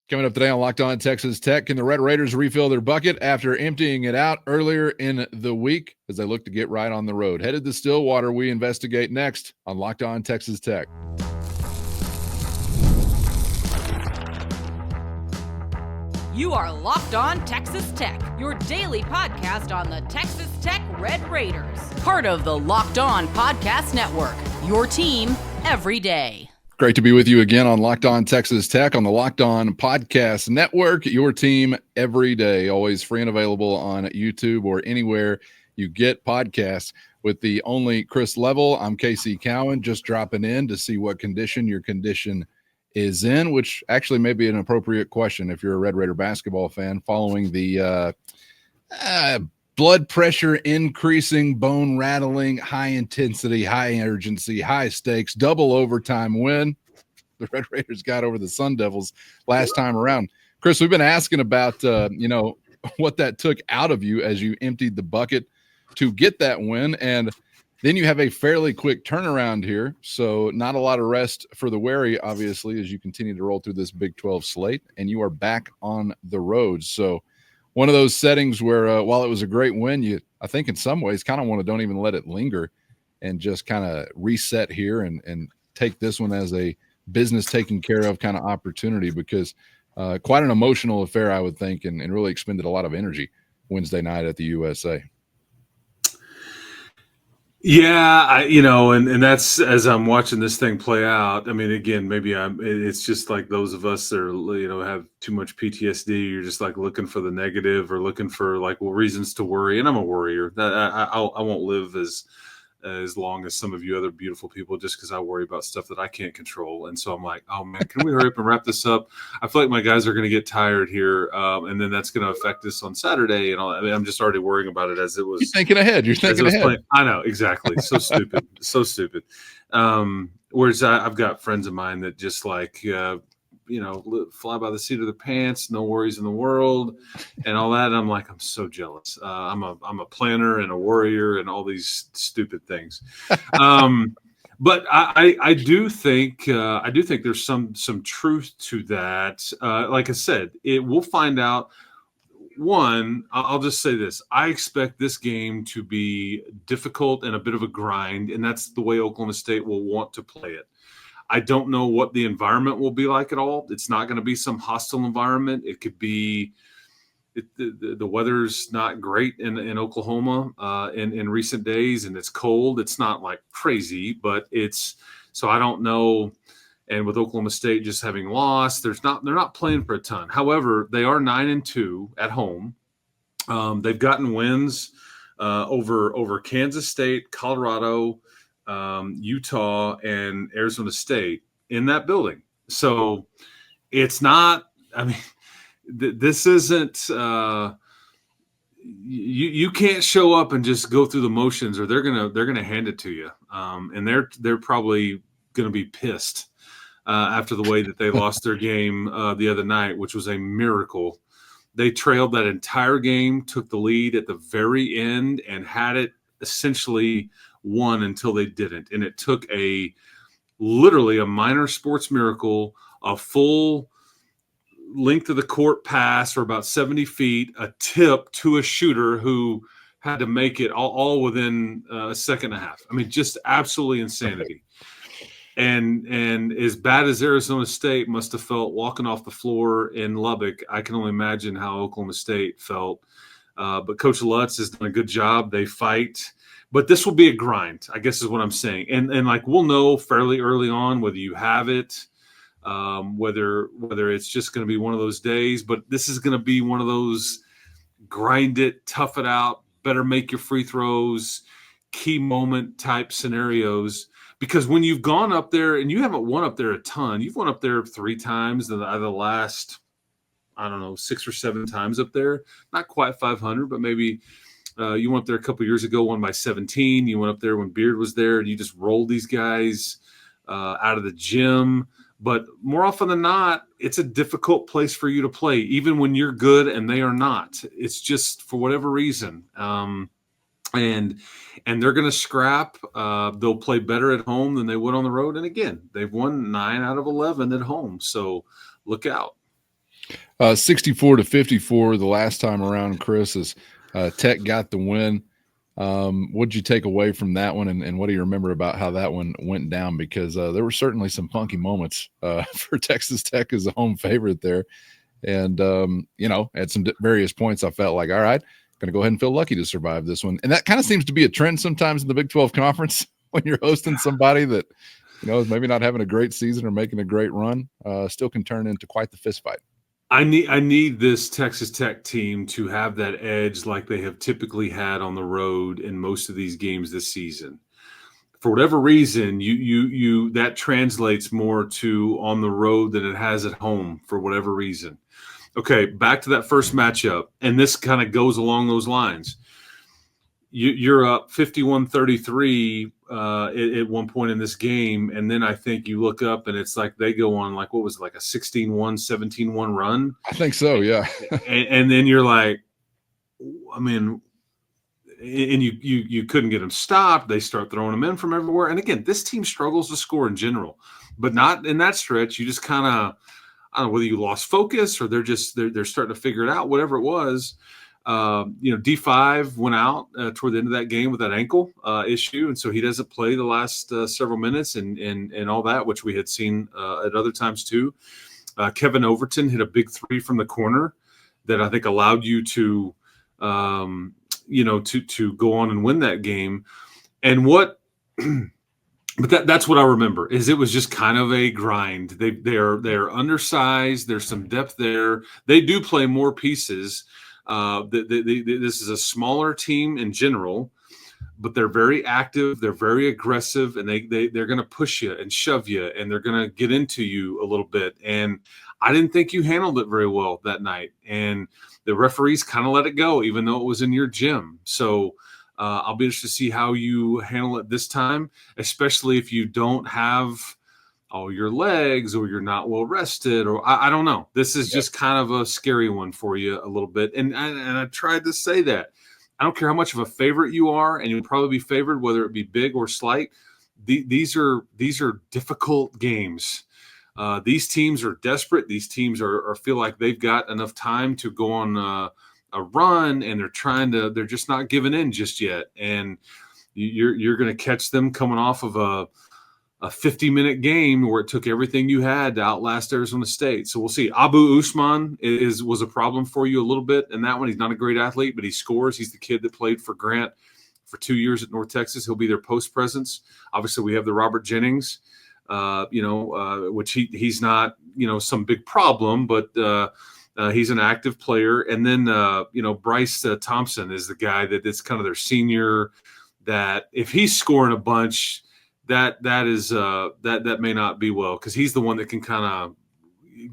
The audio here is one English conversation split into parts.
Coming up today on Locked On Texas Tech, can the Red Raiders refill their bucket after emptying it out earlier in the week as they look to get right on the road? Headed to Stillwater, we investigate next on Locked On Texas Tech. You are Locked On Texas Tech, your daily podcast on the Texas Tech Red Raiders. Part of the Locked On Podcast Network, your team every day. Great to be with you again on Locked On Texas Tech on the Locked On Podcast Network, your team every day, always free and available on YouTube or anywhere you get podcasts. With the only Chris Level, I'm Casey Cowan, just dropping in to see what condition your condition is in, which actually may be an appropriate question if you're a Red Raider basketball fan following the blood pressure increasing, bone rattling, high intensity, high urgency, high stakes, double overtime win the Red Raiders got over the Sun Devils last time around. Chris, we've been asking about, what that took out of you as you emptied the bucket to get that win. And then you have a fairly quick turnaround here. So not a lot of rest for the weary, obviously, as you continue to roll through this Big 12 slate, and you are back on the road. So one of those settings where while it was a great win, I think in some ways kind of want to don't even let it linger and just kind of reset here and take this one as a business taken care of kind of opportunity, because quite an emotional affair, I would think, and really expended a lot of energy Wednesday night at the USA. Yeah, and that's, as I'm watching this thing play out, I mean, again, maybe it's just like those of us that are, have too much PTSD. You're just like looking for the negative or looking for reasons to worry. And I'm a worrier. I won't live as long as some of you other beautiful people just because I worry about stuff that I can't control. And so I'm like, oh man, can we hurry up and wrap this up? I feel like my guys are going to get tired here. And then that's going to affect us on Saturday. And all. I mean, I'm just already worrying about it as it was. You're thinking ahead. I know, exactly. So stupid. So stupid. Whereas I've got friends of mine that just fly by the seat of their pants, no worries in the world, and all that. And I'm like, I'm so jealous. I'm a planner and a worrier and all these stupid things. But I do think there's some truth to that. Like I said, we'll find out. One, I'll just say this. I expect this game to be difficult and a bit of a grind, and that's the way Oklahoma State will want to play it. I don't know what the environment will be like at all. It's not going to be some hostile environment. It could be the weather's not great in Oklahoma in recent days, and it's cold. It's not like crazy, but it's – so I don't know. And with Oklahoma State just having lost, they're not playing for a ton. However, they are 9-2 at home. They've gotten wins over Kansas State, Colorado, Utah, and Arizona State in that building. So it's not, I mean, this isn't, you can't show up and just go through the motions, or they're going to hand it to you. And they're probably going to be pissed after the way that they lost their game the other night, which was a miracle. They trailed that entire game, took the lead at the very end, and had it essentially won until they didn't. And it took literally a minor sports miracle, a full length of the court pass for about 70 feet, a tip to a shooter who had to make it all within a second and a half. I mean, just absolutely insanity. And as bad as Arizona State must have felt walking off the floor in Lubbock, I can only imagine how Oklahoma State felt. But Coach Lutz has done a good job. They fight. But this will be a grind, I guess is what I'm saying. And we'll know fairly early on whether you have it, whether it's just going to be one of those days. But this is going to be one of those grind it, tough it out, better make your free throws, key moment type scenarios. Because when you've gone up there, and you haven't won up there a ton, you've won up there 3 times in the last, 6 or 7 times up there. Not quite 500, but maybe you went up there a couple years ago, won by 17. You went up there when Beard was there, and you just rolled these guys out of the gym. But more often than not, it's a difficult place for you to play, even when you're good and they are not. It's just for whatever reason. And they're going to scrap. They'll play better at home than they would on the road. And again, they've won 9 out of 11 at home. So look out. 64-54 the last time around, Chris, as Tech got the win. What'd you take away from that one, and what do you remember about how that one went down? Because there were certainly some funky moments for Texas Tech as a home favorite there. And, at some various points, I felt like, all right, going to go ahead and feel lucky to survive this one. And that kind of seems to be a trend sometimes in the Big 12 Conference when you're hosting somebody that, is maybe not having a great season or making a great run, still can turn into quite the fist fight. I need this Texas Tech team to have that edge like they have typically had on the road in most of these games this season. For whatever reason, you that translates more to on the road than it has at home for whatever reason. Okay, back to that first matchup, and this kind of goes along those lines. You're up 51-33 at one point in this game, and then I think you look up and it's like they go on like, what was it, like a 16-1, 17-1 run? I think so, yeah. and then you're like, I mean, and you couldn't get them stopped. They start throwing them in from everywhere. And again, this team struggles to score in general, but not in that stretch. You just kind of, I don't know whether you lost focus or they're starting to figure it out, whatever it was. D5 went out toward the end of that game with that ankle issue, and so he doesn't play the last several minutes and all that, which we had seen at other times too. Kevin Overton hit a big three from the corner that I think allowed you to to go on and win that game. And but that's what I remember is it was just kind of a grind. They're undersized. There's some depth there. They do play more pieces. This is a smaller team in general, but they're very active. They're very aggressive, and they're going to push you and shove you, and they're going to get into you a little bit. And I didn't think you handled it very well that night. And the referees kind of let it go, even though it was in your gym. So I'll be interested to see how you handle it this time, especially if you don't have all your legs or you're not well rested, or I don't know. This is just kind of a scary one for you a little bit. And I tried to say that. I don't care how much of a favorite you are, and you'll probably be favored, whether it be big or slight. These are difficult games. These teams are desperate. These teams are feel like they've got enough time to go on a run, and they're just not giving in just yet. And you're going to catch them coming off of a 50-minute game where it took everything you had to outlast Arizona State. So we'll see. Abu Usman was a problem for you a little bit in that one. He's not a great athlete, but he scores. He's the kid that played for Grant for 2 years at North Texas. He'll be their post presence. Obviously, we have the Robert Jennings, which he's not, some big problem, but he's an active player. And then, Bryce Thompson is the guy that's kind of their senior, that if he's scoring a bunch, that may not be well, because he's the one that can kind of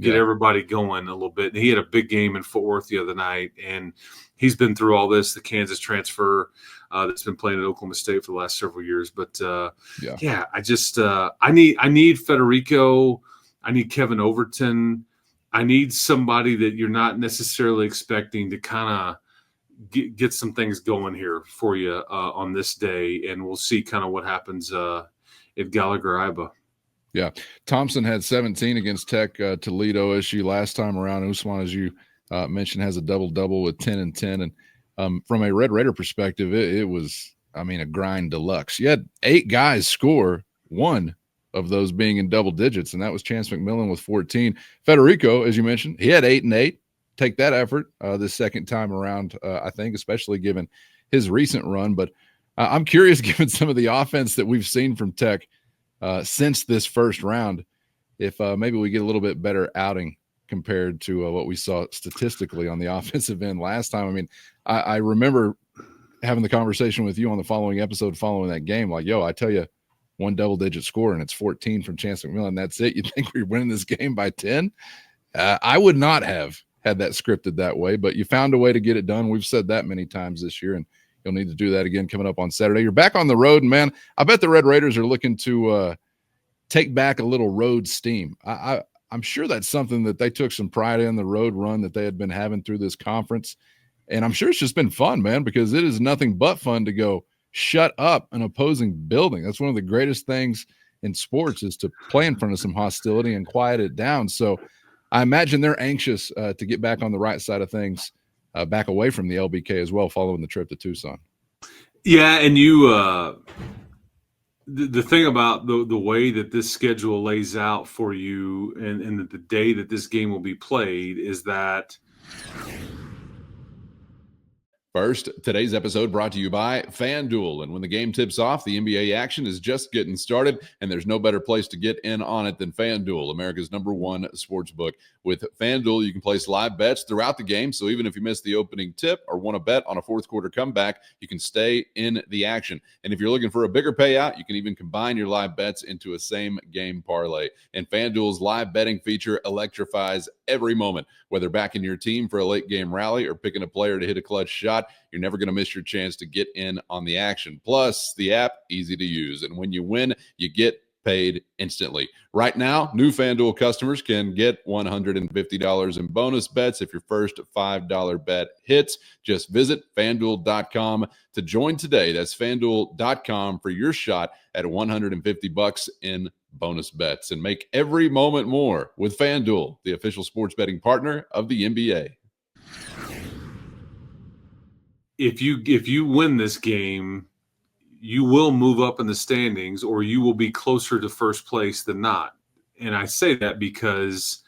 get everybody going a little bit. And he had a big game in Fort Worth the other night, and he's been through all this, the Kansas transfer that's been playing at Oklahoma State for the last several years. But I just I need Federico, I need Kevin Overton, I need somebody that you're not necessarily expecting to kind of get some things going here for you on this day, and we'll see kind of what happens at Gallagher-Iba. Yeah, Thompson had 17 against Tech Toledo issue last time around. Usman, as you mentioned, has a double-double with 10 and 10. And from a Red Raider perspective, it was, a grind deluxe. You had 8 guys score, 1 of those being in double digits, and that was Chance McMillan with 14. Federico, as you mentioned, he had 8 and 8. Take that effort this second time around, I think, especially given his recent run. But I'm curious, given some of the offense that we've seen from Tech since this first round, if maybe we get a little bit better outing compared to what we saw statistically on the offensive end last time. I remember having the conversation with you on the following episode following that game, like, I tell you, 1 double-digit score, and it's 14 from Chance McMillan. That's it? You think we're winning this game by 10? I would not have had that scripted that way, but you found a way to get it done. We've said that many times this year, and you'll need to do that again coming up on Saturday. You're back on the road, and man, I bet the Red Raiders are looking to take back a little road steam. I'm sure that's something that they took some pride in, the road run that they had been having through this conference. And I'm sure it's just been fun, man, because it is nothing but fun to go shut up an opposing building. That's one of the greatest things in sports, is to play in front of some hostility and quiet it down. So I imagine they're anxious to get back on the right side of things, back away from the LBK as well, following the trip to Tucson. Yeah, and you the thing about the way that this schedule lays out for you and the day that this game will be played is that. First, today's episode brought to you by FanDuel. And when the game tips off, the NBA action is just getting started, and there's no better place to get in on it than FanDuel, America's #1 sports book. With FanDuel, you can place live bets throughout the game, so even if you miss the opening tip or want to bet on a fourth-quarter comeback, you can stay in the action. And if you're looking for a bigger payout, you can even combine your live bets into a same-game parlay. And FanDuel's live betting feature electrifies every moment. Whether backing your team for a late-game rally or picking a player to hit a clutch shot, you're never going to miss your chance to get in on the action. Plus, the app, easy to use. And when you win, you get paid instantly. Right now, new FanDuel customers can get $150 in bonus bets if your first $5 bet hits. Just visit FanDuel.com to join today. That's FanDuel.com for your shot at $150 in bonus bets. And make every moment more with FanDuel, the official sports betting partner of the NBA. If you win this game, you will move up in the standings, or you will be closer to first place than not. And I say that because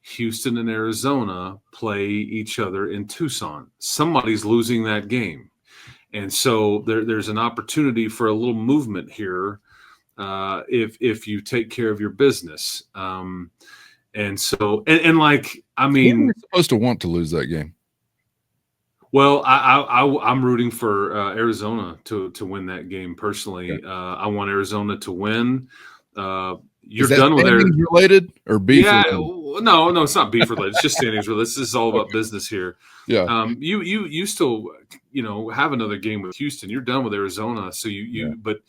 Houston and Arizona play each other in Tucson. Somebody's losing that game. And so there's an opportunity for a little movement here if you take care of your business. And so, and like, I mean, you're supposed to want to lose that game. Well, I'm rooting for Arizona to win that game personally. Okay. I want Arizona to win. You're Is that done with standings related or beef? Yeah, related? no, it's not beef related. It's just standings related. This is all about business here. Yeah. You still have another game with Houston. You're done with Arizona, so but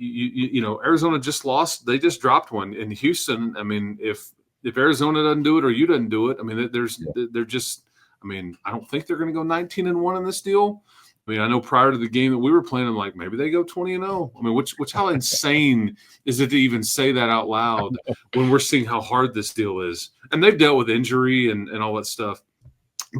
Arizona just lost. They just dropped one in Houston. I mean, if Arizona doesn't do it or you doesn't do it, I mean, they're just. I mean, I don't think they're going to go 19-1 in this deal. I mean, I know prior to the game that we were playing, I'm like, maybe they go 20-0. I mean, how insane is it to even say that out loud when we're seeing how hard this deal is? And they've dealt with injury and all that stuff.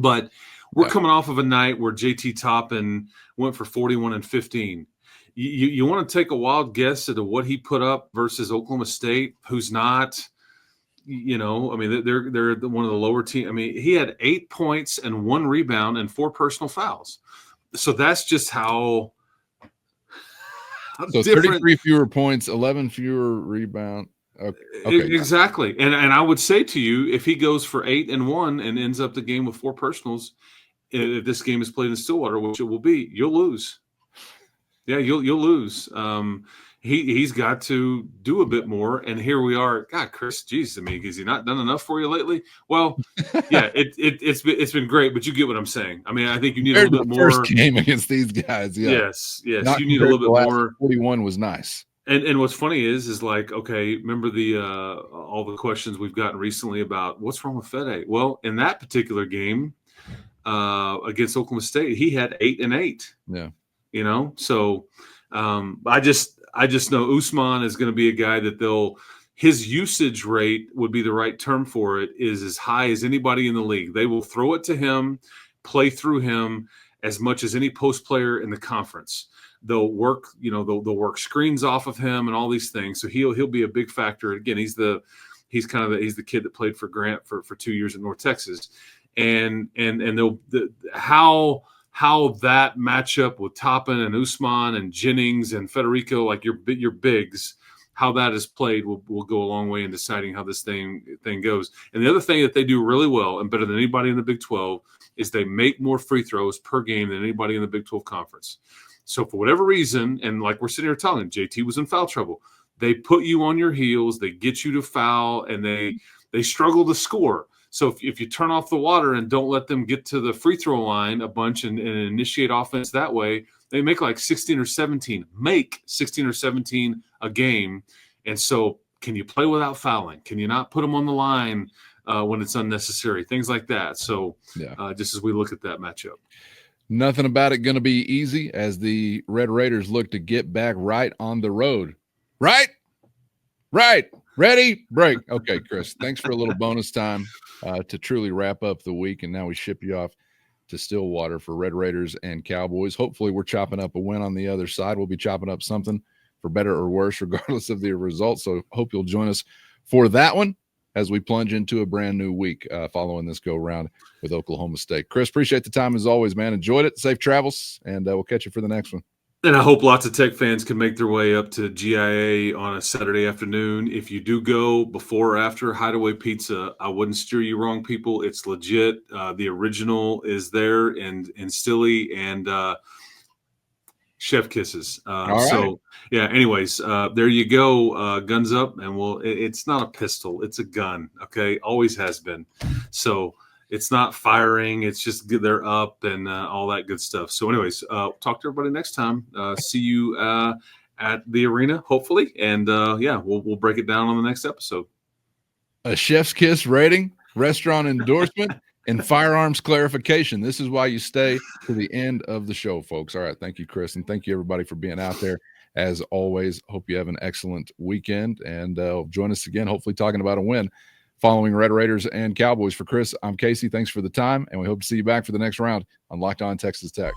But we're coming off of a night where JT Toppin went for 41 and 15. You want to take a wild guess at what he put up versus Oklahoma State, who's not – I mean, they're one of the lower teams. I mean, he had 8 points and 1 rebound and 4 personal fouls. So that's just how so different. 33 fewer points, 11 fewer rebound. Okay. Exactly. And I would say to you, if he goes for 8 and 1 and ends up the game with 4 personals, if this game is played in Stillwater, which it will be, you'll lose. Yeah, you'll lose. He's got to do a bit more, and here we are. God, Chris, geez, I mean, has he not done enough for you lately? Well, yeah, it's been great, but you get what I'm saying. I mean, I think you need a little bit more. First game against these guys, yeah. Yes, you need a little bit more. 41 was nice. And what's funny is like, okay, remember all the questions we've gotten recently about what's wrong with Fede? Well, in that particular game against Oklahoma State, he had 8 and 8. Yeah, so I just know Usman is going to be a guy that his usage rate would be the right term for it, is as high as anybody in the league. They will throw it to him, play through him as much as any post player in the conference. They'll work, they'll work screens off of him and all these things. So he'll be a big factor. Again, he's the kid that played for Grant for 2 years at North Texas. And how that matchup with Toppin and Usman and Jennings and Federico, like your bigs, how that is played will go a long way in deciding how this thing goes. And the other thing that they do really well and better than anybody in the Big 12 is they make more free throws per game than anybody in the Big 12 conference. So for whatever reason, and like we're sitting here telling, JT was in foul trouble. They put you on your heels, they get you to foul, and they struggle to score. So if you turn off the water and don't let them get to the free throw line a bunch and initiate offense that way, they make like 16 or 17 a game. And so can you play without fouling? Can you not put them on the line when it's unnecessary? Things like that. So just as we look at that matchup. Nothing about it going to be easy as the Red Raiders look to get back right on the road. Right. Ready? Break. Okay, Chris, thanks for a little bonus time to truly wrap up the week. And now we ship you off to Stillwater for Red Raiders and Cowboys. Hopefully we're chopping up a win on the other side. We'll be chopping up something for better or worse, regardless of the results. So hope you'll join us for that one as we plunge into a brand new week following this go round with Oklahoma State. Chris, appreciate the time as always, man. Enjoyed it. Safe travels, and we'll catch you for the next one. And I hope lots of Tech fans can make their way up to GIA on a Saturday afternoon. If you do go before or after Hideaway Pizza, I wouldn't steer you wrong, people. It's legit. The original is there in Stilly, and chef kisses. So, yeah, anyways, there you go. Guns up, and it's not a pistol. It's a gun, okay? Always has been. So it's not firing. It's just they're up and all that good stuff. So anyways, talk to everybody next time. See you at the arena, hopefully. And we'll break it down on the next episode. A chef's kiss rating, restaurant endorsement, and firearms clarification. This is why you stay to the end of the show, folks. All right. Thank you, Chris. And thank you, everybody, for being out there. As always, hope you have an excellent weekend. And join us again, hopefully talking about a win following Red Raiders and Cowboys. For Chris, I'm Casey. Thanks for the time, and we hope to see you back for the next round on Locked On Texas Tech.